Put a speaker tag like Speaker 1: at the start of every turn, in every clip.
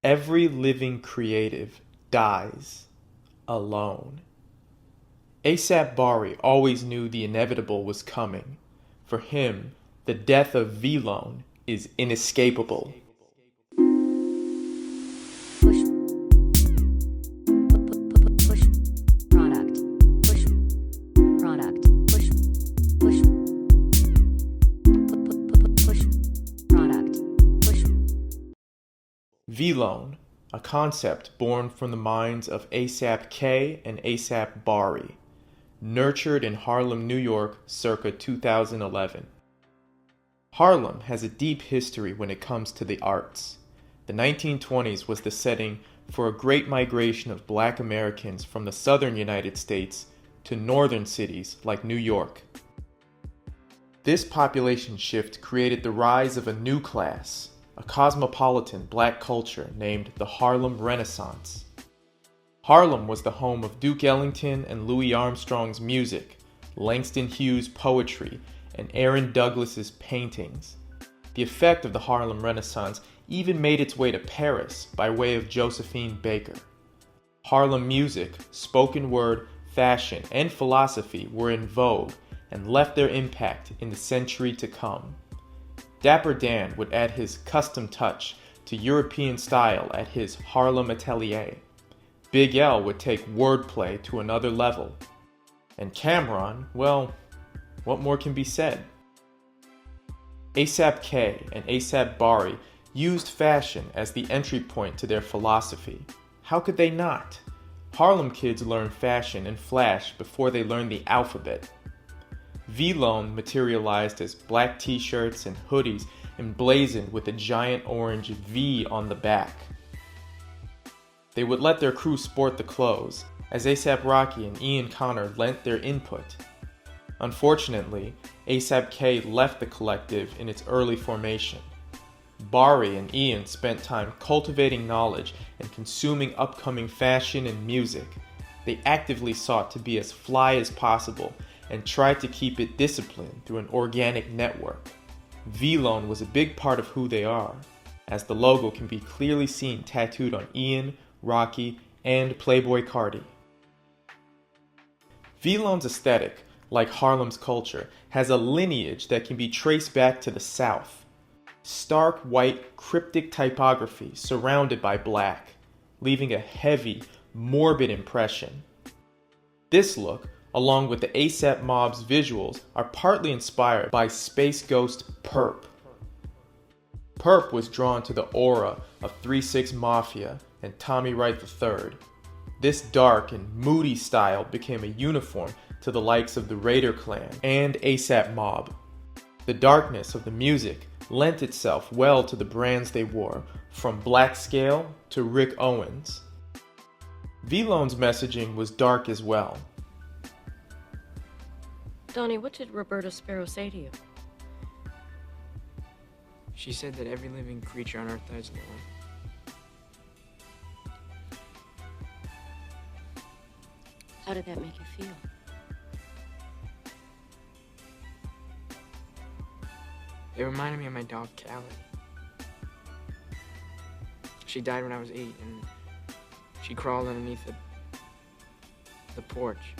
Speaker 1: Every living creative dies alone. AP Bari always knew the inevitable was coming. For him, the death of VLONE is inescapable. VLONE, a concept born from the minds of ASAP K and ASAP Bari, nurtured in Harlem, New York, circa 2011. Harlem has a deep history when it comes to the arts. The 1920s was the setting for a great migration of Black Americans from the southern United States to northern cities like New York. This population shift created the rise of a new class, a cosmopolitan Black culture named the Harlem Renaissance. Harlem was the home of Duke Ellington and Louis Armstrong's music, Langston Hughes' poetry, and Aaron Douglas's paintings. The effect of the Harlem Renaissance even made its way to Paris by way of Josephine Baker. Harlem music, spoken word, fashion, and philosophy were in vogue and left their impact in the century to come. Dapper Dan would add his custom touch to European style at his Harlem atelier. Big L would take wordplay to another level. And Cameron, well, what more can be said? ASAP K and ASAP Bari used fashion as the entry point to their philosophy. How could they not? Harlem kids learn fashion and flash before they learn the alphabet. VLONE materialized as black t-shirts and hoodies emblazoned with a giant orange V on the back. They would let their crew sport the clothes, as ASAP Rocky and Ian Connor lent their input. Unfortunately, ASAP K left the collective in its early formation. Bari and Ian spent time cultivating knowledge and consuming upcoming fashion and music. They actively sought to be as fly as possible and tried to keep it disciplined through an organic network. VLONE was a big part of who they are, as the logo can be clearly seen tattooed on Ian, Rocky, and Playboi Carti. VLONE's aesthetic, like Harlem's culture, has a lineage that can be traced back to the South. Stark white, cryptic typography surrounded by black, leaving a heavy, morbid impression. This look, along with the ASAP Mob's visuals, are partly inspired by Space Ghost Perp. Perp was drawn to the aura of 3-6 Mafia and Tommy Wright III. This dark and moody style became a uniform to the likes of the Raider Clan and ASAP Mob. The darkness of the music lent itself well to the brands they wore, from Black Scale to Rick Owens. VLONE's messaging was dark as well.
Speaker 2: Donnie, what did Roberta Sparrow say to you?
Speaker 3: She said that every living creature on Earth dies alone.
Speaker 2: How did that make you feel?
Speaker 3: It reminded me of my dog, Callie. She died when I was 8, and she crawled underneath the porch.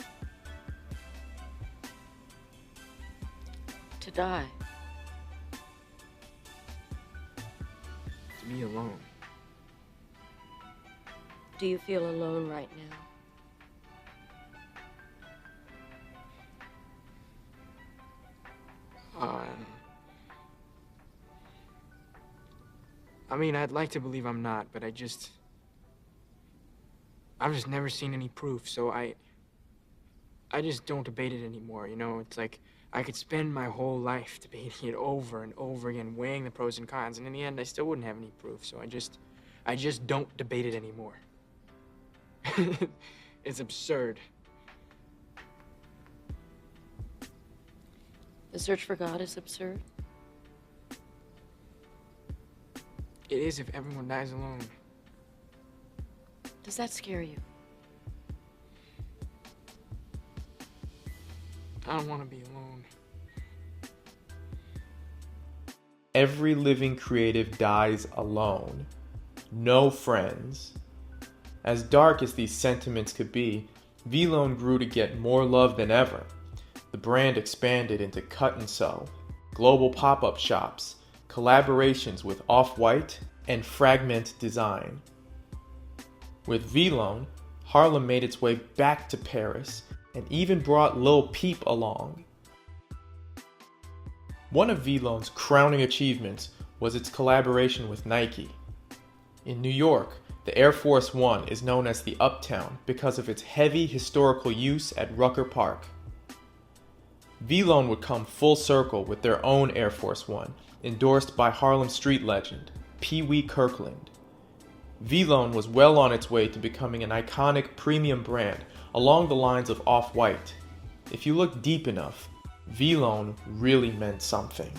Speaker 2: To die.
Speaker 3: To be alone.
Speaker 2: Do you feel alone right now?
Speaker 3: I mean, I'd like to believe I'm not, but I've just never seen any proof, so I just don't debate it anymore, you know? It's like I could spend my whole life debating it over and over again, weighing the pros and cons, and in the end, I still wouldn't have any proof, so I just don't debate it anymore. It's absurd.
Speaker 2: The search for God is absurd?
Speaker 3: It is if everyone dies alone.
Speaker 2: Does that scare you?
Speaker 3: I don't want to be alone.
Speaker 1: Every living creative dies alone. no friends. As dark as these sentiments could be, VLONE grew to get more love than ever. The brand expanded into cut and sew, global pop-up shops, collaborations with Off-White, and Fragment Design. With VLONE, Harlem made its way back to Paris and even brought Lil Peep along. One of VLONE's crowning achievements was its collaboration with Nike. In New York, the Air Force One is known as the Uptown because of its heavy historical use at Rucker Park. VLONE would come full circle with their own Air Force One, endorsed by Harlem street legend, Pee Wee Kirkland. VLONE was well on its way to becoming an iconic premium brand along the lines of Off-White. If you look deep enough, VLONE really meant something.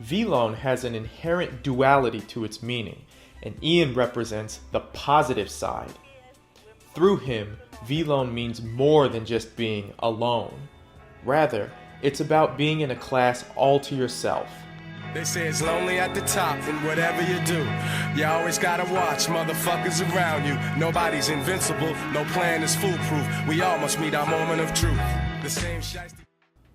Speaker 1: VLONE has an inherent duality to its meaning, and Ian represents the positive side. Through him, VLONE means more than just being alone. Rather, it's about being in a class all to yourself.
Speaker 4: They say it's lonely at the top, and whatever you do, you always gotta watch motherfuckers around you. Nobody's invincible, no plan is foolproof. We all must meet our moment of truth. The same shiesty.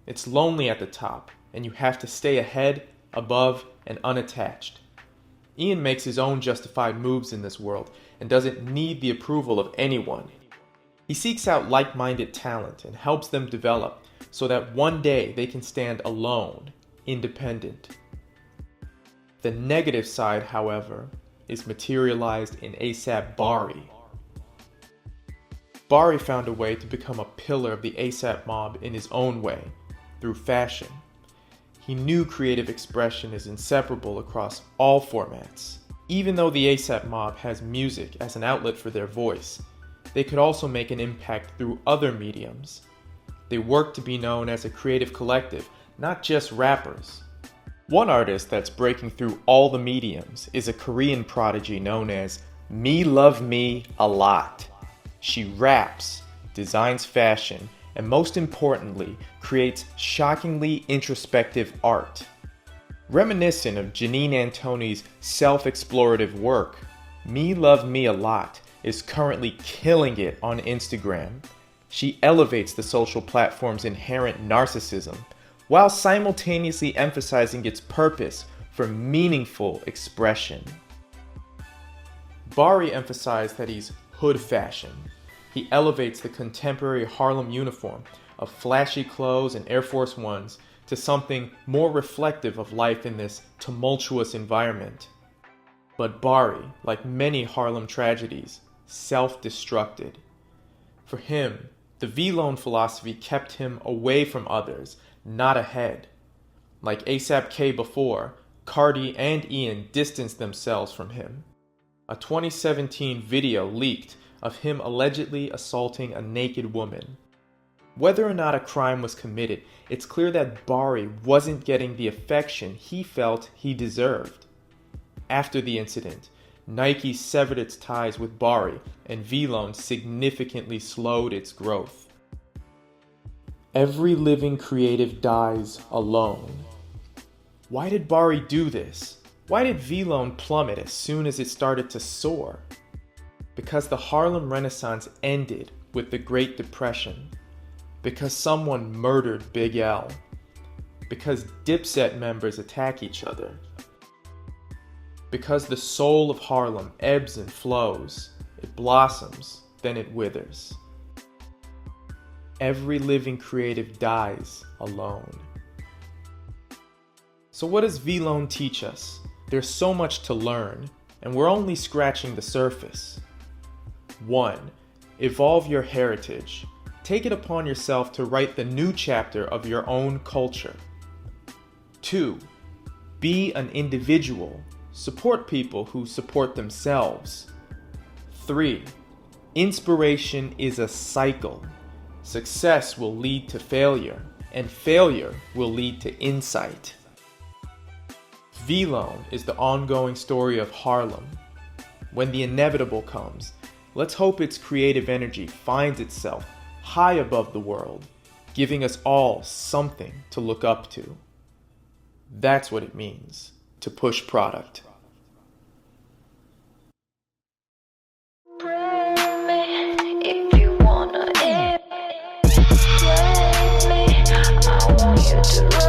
Speaker 1: It's lonely at the top, and you have to stay ahead, above, and unattached. Ian makes his own justified moves in this world and doesn't need the approval of anyone. He seeks out like-minded talent and helps them develop so that one day they can stand alone, independent. The negative side, however, is materialized in ASAP Bari. Bari found a way to become a pillar of the ASAP mob in his own way, through fashion. He knew creative expression is inseparable across all formats. Even though the ASAP mob has music as an outlet for their voice, they could also make an impact through other mediums. They work to be known as a creative collective, not just rappers. One artist that's breaking through all the mediums is a Korean prodigy known as Me Love Me A Lot. She raps, designs fashion, and most importantly, creates shockingly introspective art. Reminiscent of Janine Antoni's self-explorative work, Me Love Me A Lot is currently killing it on Instagram. She elevates the social platform's inherent narcissism, while simultaneously emphasizing its purpose for meaningful expression. Bari emphasized that he's hood fashion. He elevates the contemporary Harlem uniform of flashy clothes and Air Force Ones to something more reflective of life in this tumultuous environment. But Bari, like many Harlem tragedies, self-destructed. For him, the VLONE philosophy kept him away from others, not ahead. Like ASAP K before, Carti and Ian distanced themselves from him. A 2017 video leaked of him allegedly assaulting a naked woman. Whether or not a crime was committed, it's clear that Bari wasn't getting the affection he felt he deserved. After the incident, Nike severed its ties with Bari, and VLONE significantly slowed its growth. Every living creative dies alone. Why did Bari do this? Why did VLONE plummet as soon as it started to soar? Because the Harlem Renaissance ended with the Great Depression. Because someone murdered Big L. Because Dipset members attack each other. Because the soul of Harlem ebbs and flows. It blossoms, then it withers. Every living creative dies alone. So what does VLONE teach us? There's so much to learn, and we're only scratching the surface. 1. Evolve your heritage. Take it upon yourself to write the new chapter of your own culture. 2. Be an individual. Support people who support themselves. 3. Inspiration is a cycle. Success will lead to failure, and failure will lead to insight. VLONE is the ongoing story of Harlem. When the inevitable comes, let's hope its creative energy finds itself high above the world, giving us all something to look up to. That's what it means to push product.
Speaker 5: to run.